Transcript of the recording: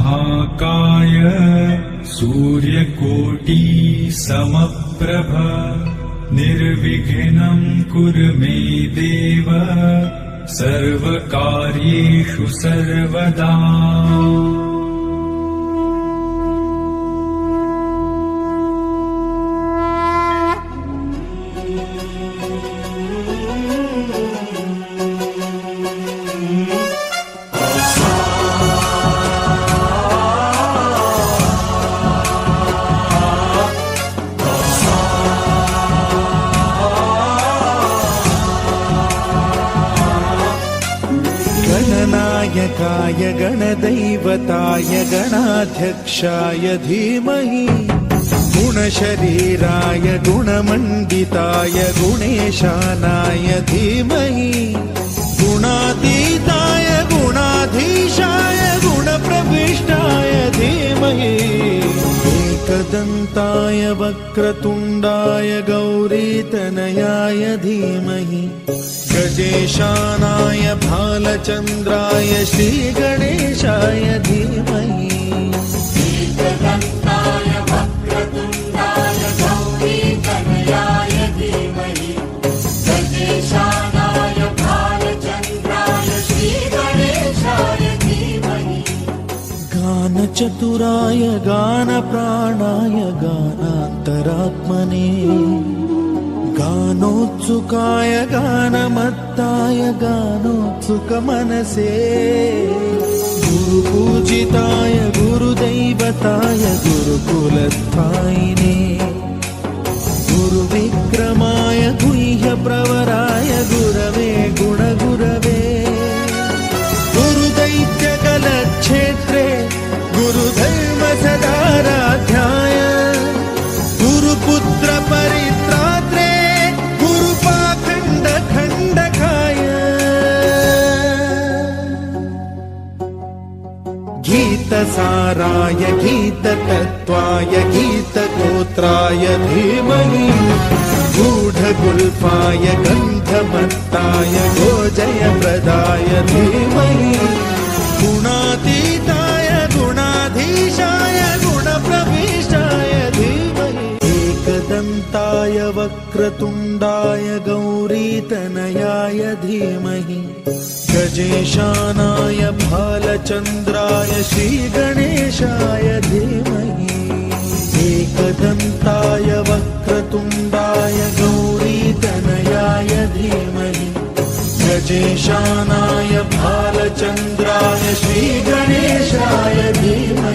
महाकाय सूर्यकोटि समप्रभ निर्विघ्नं कुरु मे देव सर्वकार्येषु सर्वदा। गणनायकाय गणदैवताय गणाध्यक्षाय धीमहि गुणशरीराय गुणमण्डिताय गुणेशानाय धीमहि गुणातीताय गुणाधीशाय गुणप्रविष्टाय धीमहि एकदन्ताय वक्रतुण्डाय गौरीतनयाय धीमहि गजेशानाय भालचन्द्राय श्रीगणेशाय धीमहि एकदन्ताय वक्रतुण्डाय गौरीतनयाय धीमहि गजेशानाय भालचन्द्राय श्रीगणेशाय धीमहि गानचतुराय गानप्राणाय गानान्तरात्मने गानोत्सुकाय गानमत्ताय गानोत्सुकमनसे गुरुपूजिताय गुरुदैवताय गुरुकुलस्थायिने गुरुविक्रमाय गुह्यप्रवराय गुरवे गुणगुरवे गुरुदैत्यकलक्षेत्रे गुरुधर्मसदाराध्याय गुरुपुत्र परित्रात्रे गीतसाराय गीततत्त्वाय गीतगोत्राय धीमहि गूढगुल्फाय गन्धमत्ताय गोजयप्रदाय धीमहि गुणातीताय गुणाधीशाय गुणप्रविष्टाय धीमहि एकदन्ताय वक्रतुण्डाय गौरीतनयाय धीमहि गजेशानाय भालचन्द्राय श्रीगणेशाय धीमहि एकदन्ताय वक्रतुण्डाय गौरीतनयाय धीमहि गजेशानाय भालचन्द्राय श्रीगणेशाय धीमहि